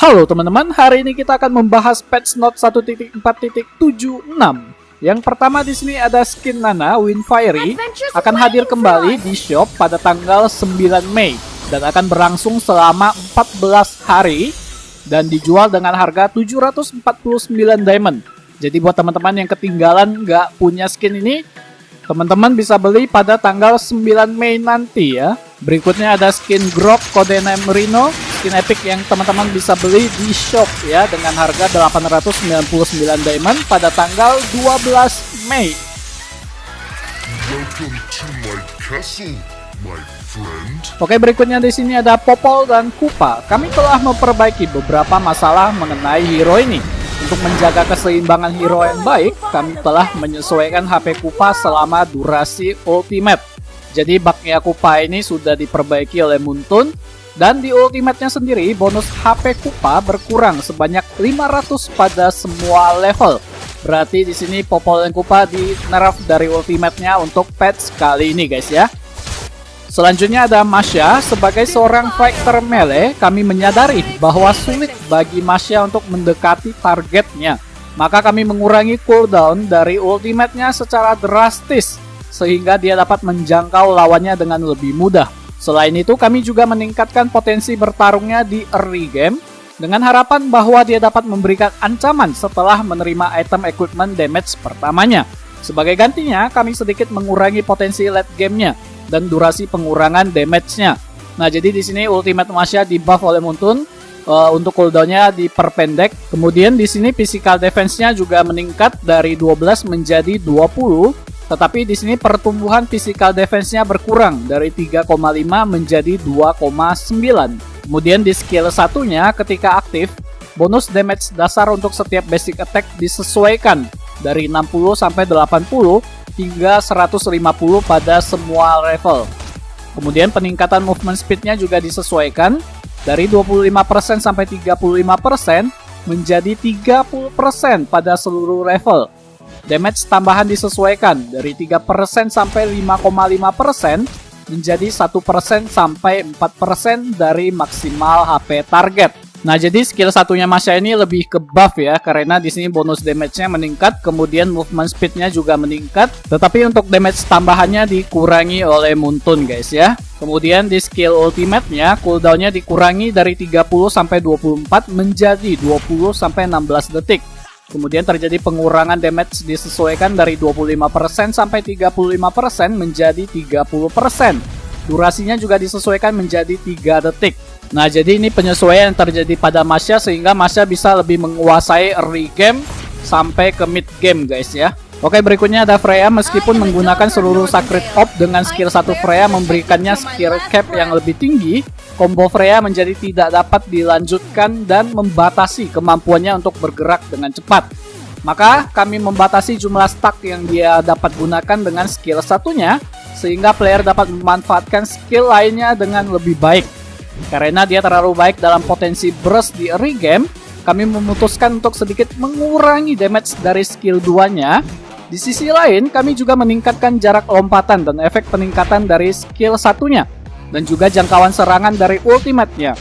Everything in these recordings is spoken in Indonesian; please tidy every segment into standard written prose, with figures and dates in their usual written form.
Halo teman-teman, hari ini kita akan membahas patch note 1.4.76. Yang pertama di sini ada skin Nana Windfire akan hadir kembali di shop pada tanggal 9 Mei dan akan berlangsung selama 14 hari dan dijual dengan harga 749 diamond. Jadi buat teman-teman yang ketinggalan nggak punya skin ini, teman-teman bisa beli pada tanggal 9 Mei nanti ya. Berikutnya ada skin Grok codename Rino, skin epic yang teman-teman bisa beli di shop ya dengan harga 899 diamond pada tanggal 12 Mei. Welcome to my castle, my friend. Oke, berikutnya di sini ada Popol dan Kupa. Kami telah memperbaiki beberapa masalah mengenai hero ini. Untuk menjaga keseimbangan hero yang baik, kami telah menyesuaikan HP Kupa selama durasi ultimate. Jadi bugnya Kupa ini sudah diperbaiki oleh Muntun. Dan di ultimate-nya sendiri, bonus HP Kupa berkurang sebanyak 500 pada semua level. Berarti di sini Popol dan Kupa di nerf dari ultimate-nya untuk patch kali ini guys ya. Selanjutnya ada Masya. Sebagai seorang fighter melee, kami menyadari bahwa sulit bagi Masya untuk mendekati targetnya. Maka kami mengurangi cooldown dari ultimate-nya secara drastis, sehingga dia dapat menjangkau lawannya dengan lebih mudah. Selain itu, kami juga meningkatkan potensi bertarungnya di early game, dengan harapan bahwa dia dapat memberikan ancaman setelah menerima item equipment damage pertamanya. Sebagai gantinya, kami sedikit mengurangi potensi late game-nya dan durasi pengurangan damage-nya. Nah, jadi di sini ultimate Masya di buff oleh Muntun untuk cooldown-nya diperpendek. Kemudian di sini physical defense-nya juga meningkat dari 12 menjadi 20, tetapi di sini pertumbuhan physical defense-nya berkurang dari 3,5 menjadi 2,9. Kemudian di skill satunya ketika aktif, bonus damage dasar untuk setiap basic attack disesuaikan dari 60 sampai 80 hingga 150 pada semua level. Kemudian peningkatan movement speed-nya juga disesuaikan dari 25% sampai 35% menjadi 30% pada seluruh level. Damage tambahan disesuaikan dari 3% sampai 5,5% menjadi 1% sampai 4% dari maksimal HP target. Nah, jadi skill satunya Masya ini lebih ke buff ya, karena di sini bonus damage-nya meningkat, kemudian movement speed-nya juga meningkat, tetapi untuk damage tambahannya dikurangi oleh Muntun guys ya. Kemudian di skill ultimate-nya, cooldown-nya dikurangi dari 30 sampai 24 menjadi 20 sampai 16 detik. Kemudian terjadi pengurangan damage disesuaikan dari 25% sampai 35% menjadi 30%. Durasinya juga disesuaikan menjadi 3 detik. Nah, jadi ini penyesuaian yang terjadi pada Masya sehingga Masya bisa lebih menguasai early game sampai ke mid game guys ya. Oke, berikutnya ada Freya. Meskipun menggunakan seluruh Sacred Orb dengan skill 1 Freya memberikannya skill cap yang lebih tinggi, combo Freya menjadi tidak dapat dilanjutkan dan membatasi kemampuannya untuk bergerak dengan cepat. Maka kami membatasi jumlah stack yang dia dapat gunakan dengan skill satunya, sehingga player dapat memanfaatkan skill lainnya dengan lebih baik. Karena dia terlalu baik dalam potensi burst di early game, kami memutuskan untuk sedikit mengurangi damage dari skill 2-nya. Di sisi lain, kami juga meningkatkan jarak lompatan dan efek peningkatan dari skill satunya, dan juga jangkauan serangan dari ultimate-nya.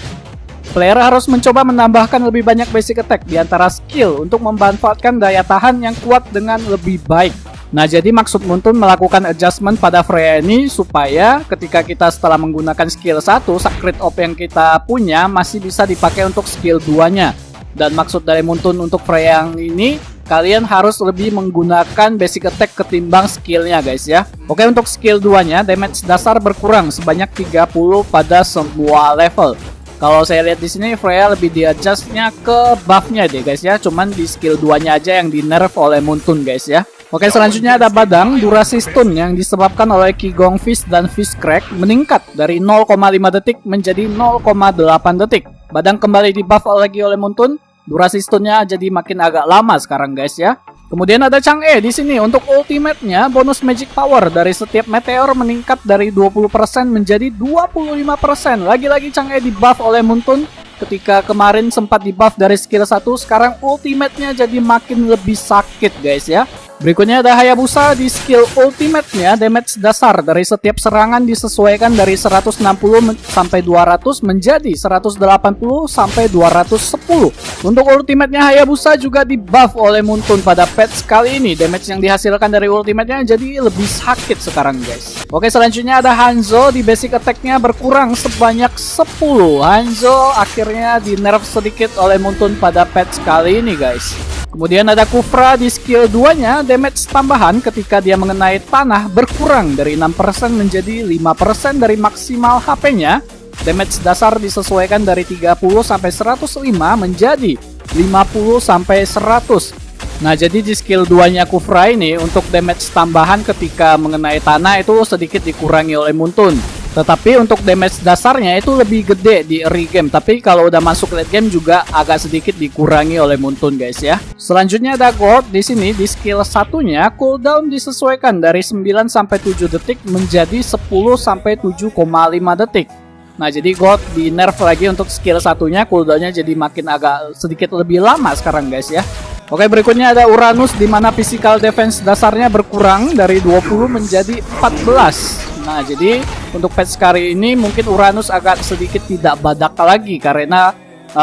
Player harus mencoba menambahkan lebih banyak basic attack di antara skill untuk memanfaatkan daya tahan yang kuat dengan lebih baik. Nah, jadi maksud Muntun melakukan adjustment pada Freya ini supaya ketika kita setelah menggunakan skill 1, Sacred Orb yang kita punya masih bisa dipakai untuk skill 2-nya. Dan maksud dari Muntun untuk Freya yang ini, kalian harus lebih menggunakan basic attack ketimbang skillnya guys ya. Oke, untuk skill 2-nya, damage dasar berkurang sebanyak 30 pada semua level. Kalau saya lihat di sini Freya lebih di-adjustnya ke buff-nya deh guys ya. Cuman di skill 2-nya aja yang di-nerf oleh Muntun guys ya. Oke, selanjutnya ada Badang. Durasi stun yang disebabkan oleh Qigong Fist dan Fist Crack meningkat dari 0,5 detik menjadi 0,8 detik. Badang kembali di buff lagi oleh Muntun. Durasi stunnya jadi makin agak lama sekarang guys ya. Kemudian ada Chang'e di sini untuk ultimate-nya, bonus magic power dari setiap meteor meningkat dari 20% menjadi 25%. Lagi-lagi Chang'e di buff oleh Muntun. Ketika kemarin sempat di buff dari skill 1, sekarang ultimate-nya jadi makin lebih sakit guys ya. Berikutnya ada Hayabusa. Di skill ultimate-nya, damage dasar dari setiap serangan disesuaikan dari 160 sampai 200 menjadi 180 sampai 210. Untuk ultimate-nya Hayabusa juga di buff oleh Muntun pada patch kali ini. Damage yang dihasilkan dari ultimate-nya jadi lebih sakit sekarang guys. Oke, selanjutnya ada Hanzo. Di basic attack-nya berkurang sebanyak 10. Hanzo akhirnya di nerf sedikit oleh Muntun pada patch kali ini guys. Kemudian ada Kufra. Di skill 2-nya, damage tambahan ketika dia mengenai tanah berkurang dari 6% menjadi 5% dari maksimal HP-nya. Damage dasar disesuaikan dari 30 sampai 105 menjadi 50 sampai 100. Nah, jadi di skill 2-nya Kufra ini untuk damage tambahan ketika mengenai tanah itu sedikit dikurangi oleh Muntun. Tetapi untuk damage dasarnya itu lebih gede di early game. Tapi kalau udah masuk late game juga agak sedikit dikurangi oleh Muntun guys ya. Selanjutnya ada Gold. Di sini di skill satunya cooldown disesuaikan dari 9 sampai 7 detik menjadi 10 sampai 7,5 detik. Nah, jadi Gold di nerf lagi untuk skill satunya, cooldownnya jadi makin agak sedikit lebih lama sekarang guys ya. Oke, berikutnya ada Uranus, di mana physical defense dasarnya berkurang dari 20 menjadi 14. Nah, jadi untuk patch kali ini mungkin Uranus agak sedikit tidak badak lagi karena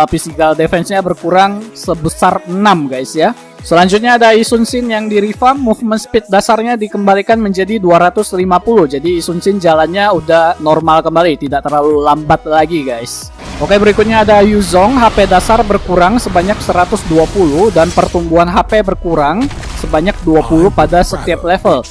physical defense-nya berkurang sebesar 6 guys ya. Selanjutnya ada Isunsin yang di revamp, movement speed dasarnya dikembalikan menjadi 250. Jadi Isunsin jalannya udah normal kembali, tidak terlalu lambat lagi guys. Oke, berikutnya ada Yuzong. HP dasar berkurang sebanyak 120 dan pertumbuhan HP berkurang sebanyak 20 pada setiap level.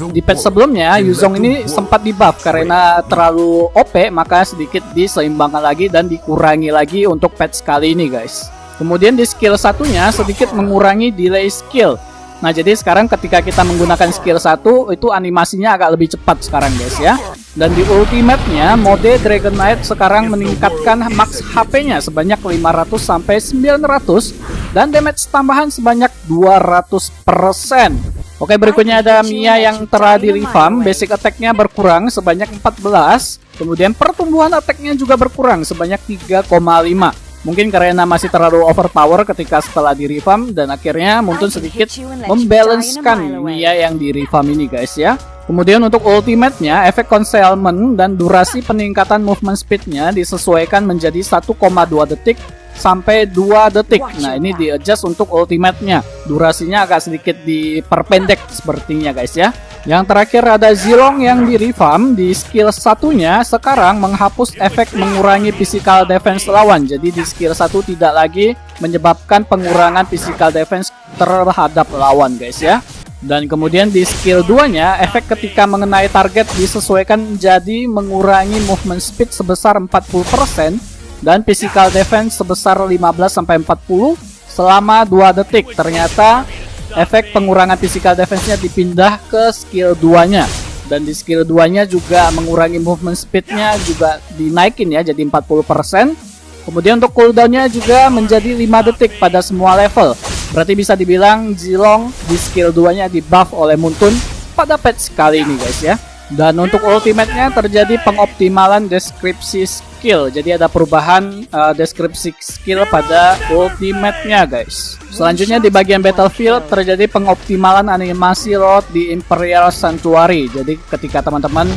Di patch sebelumnya Yuzong ini sempat di buff karena terlalu OP, maka sedikit diseimbangkan lagi dan dikurangi lagi untuk patch kali ini guys. Kemudian di skill satunya sedikit mengurangi delay skill. Nah, jadi sekarang ketika kita menggunakan skill 1 itu animasinya agak lebih cepat sekarang guys ya. Dan di ultimate-nya mode Dragon Knight sekarang meningkatkan max HP-nya sebanyak 500 sampai 900 dan damage tambahan sebanyak 200%. Oke, berikutnya ada Mia yang telah di revamp, basic attack-nya berkurang sebanyak 14. Kemudian pertumbuhan attack-nya juga berkurang sebanyak 3,5. Mungkin karena masih terlalu overpower ketika setelah di revamp dan akhirnya Muntun sedikit membalancekan Mia yang di revamp ini guys ya. Kemudian untuk ultimate-nya, efek concealment dan durasi peningkatan movement speed-nya disesuaikan menjadi 1,2 detik sampai 2 detik. Nah, ini di adjust untuk ultimate-nya. Durasinya agak sedikit diperpendek sepertinya guys ya. Yang terakhir ada Zilong yang di revamp. Di skill satunya sekarang menghapus efek mengurangi physical defense lawan. Jadi di skill 1 tidak lagi menyebabkan pengurangan physical defense terhadap lawan guys ya. Dan kemudian di skill 2-nya, efek ketika mengenai target disesuaikan menjadi mengurangi movement speed sebesar 40% dan physical defense sebesar 15-40 selama 2 detik. Ternyata efek pengurangan physical defense-nya dipindah ke skill 2-nya. Dan di skill 2-nya juga mengurangi movement speed-nya juga dinaikin ya, jadi 40%. Kemudian untuk cooldown-nya juga menjadi 5 detik pada semua level. Berarti bisa dibilang Zilong di skill 2-nya di buff oleh Muntun pada patch kali ini guys ya. Dan untuk ultimate-nya terjadi pengoptimalan deskripsi skill. Jadi ada perubahan deskripsi skill pada ultimate-nya guys. Selanjutnya di bagian battlefield terjadi pengoptimalan animasi road di Imperial Sanctuary. Jadi ketika teman-teman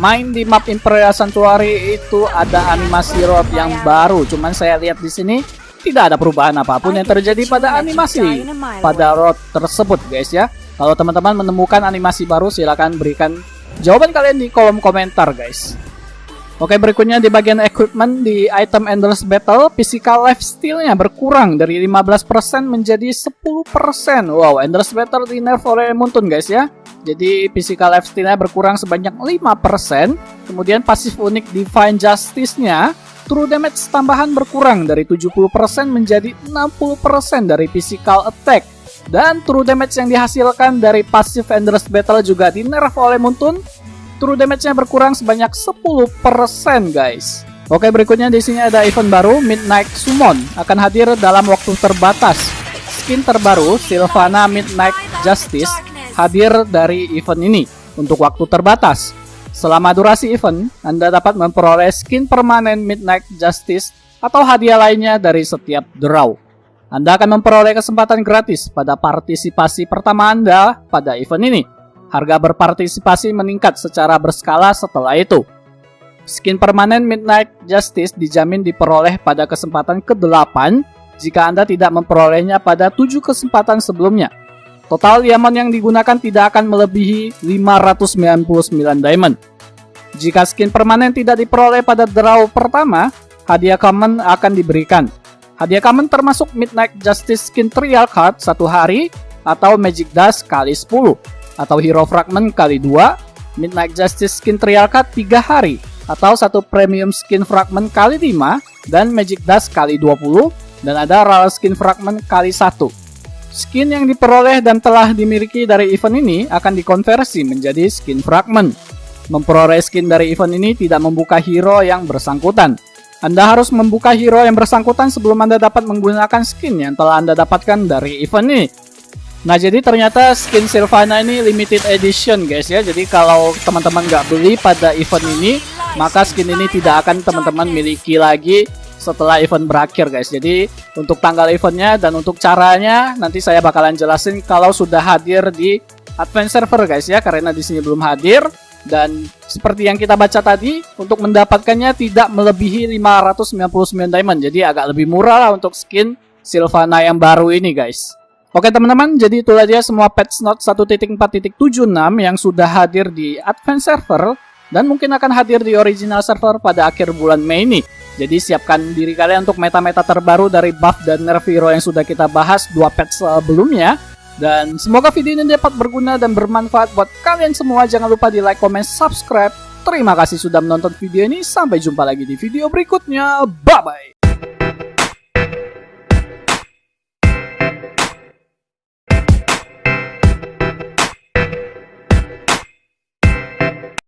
main di map Imperial Sanctuary itu ada animasi road yang baru. Cuman saya lihat di sini tidak ada perubahan apapun yang terjadi pada animasi pada road tersebut guys ya. Kalau teman-teman menemukan animasi baru silahkan berikan jawaban kalian di kolom komentar guys. Oke, berikutnya di bagian equipment di item Endless Battle, physical lifesteal-nya berkurang dari 15% menjadi 10%. Wow, Endless Battle di nerf oleh Muntun guys ya. Jadi physical lifesteal-nya berkurang sebanyak 5%. Kemudian pasif unik Divine Justice-nya, true damage tambahan berkurang dari 70% menjadi 60% dari physical attack. Dan true damage yang dihasilkan dari pasif Endless Battle juga di nerf oleh Muntun. True damage-nya berkurang sebanyak 10% guys. Oke, berikutnya di sini ada event baru, Midnight Summon akan hadir dalam waktu terbatas. Skin terbaru Sylvana Midnight Justice hadir dari event ini untuk waktu terbatas. Selama durasi event, Anda dapat memperoleh skin permanen Midnight Justice atau hadiah lainnya dari setiap draw. Anda akan memperoleh kesempatan gratis pada partisipasi pertama Anda pada event ini. Harga berpartisipasi meningkat secara berskala setelah itu. Skin permanen Midnight Justice dijamin diperoleh pada kesempatan ke-8 jika Anda tidak memperolehnya pada 7 kesempatan sebelumnya. Total diamond yang digunakan tidak akan melebihi 599 diamond. Jika skin permanen tidak diperoleh pada draw pertama, hadiah common akan diberikan. Hadiah common termasuk Midnight Justice Skin Trial Card 1 hari, atau Magic Dust kali 10, atau Hero Fragment kali 2, Midnight Justice Skin Trial Card 3 hari, atau 1 Premium Skin Fragment kali 5, dan Magic Dust kali 20, dan ada Rare Skin Fragment kali 1. Skin yang diperoleh dan telah dimiliki dari event ini akan dikonversi menjadi skin fragment. Memperoleh skin dari event ini tidak membuka hero yang bersangkutan. Anda harus membuka hero yang bersangkutan sebelum Anda dapat menggunakan skin yang telah Anda dapatkan dari event ini. Nah, jadi ternyata skin Sylvana ini limited edition guys ya. Jadi kalau teman-teman nggak beli pada event ini, maka skin ini tidak akan teman-teman miliki lagi setelah event berakhir guys. Jadi untuk tanggal eventnya dan untuk caranya nanti saya bakalan jelasin kalau sudah hadir di Advance Server guys ya, karena di sini belum hadir. Dan seperti yang kita baca tadi, untuk mendapatkannya tidak melebihi 599 diamond. Jadi agak lebih murah lah untuk skin Sylvana yang baru ini guys. Oke teman-teman, jadi itulah dia semua patch note 1.4.76 yang sudah hadir di Advance Server dan mungkin akan hadir di original server pada akhir bulan Mei ini. Jadi siapkan diri kalian untuk meta-meta terbaru dari buff dan nerf hero yang sudah kita bahas 2 patch sebelumnya. Dan semoga video ini dapat berguna dan bermanfaat buat kalian semua. Jangan lupa di like, comment, subscribe. Terima kasih sudah menonton video ini. Sampai jumpa lagi di video berikutnya. Bye-bye.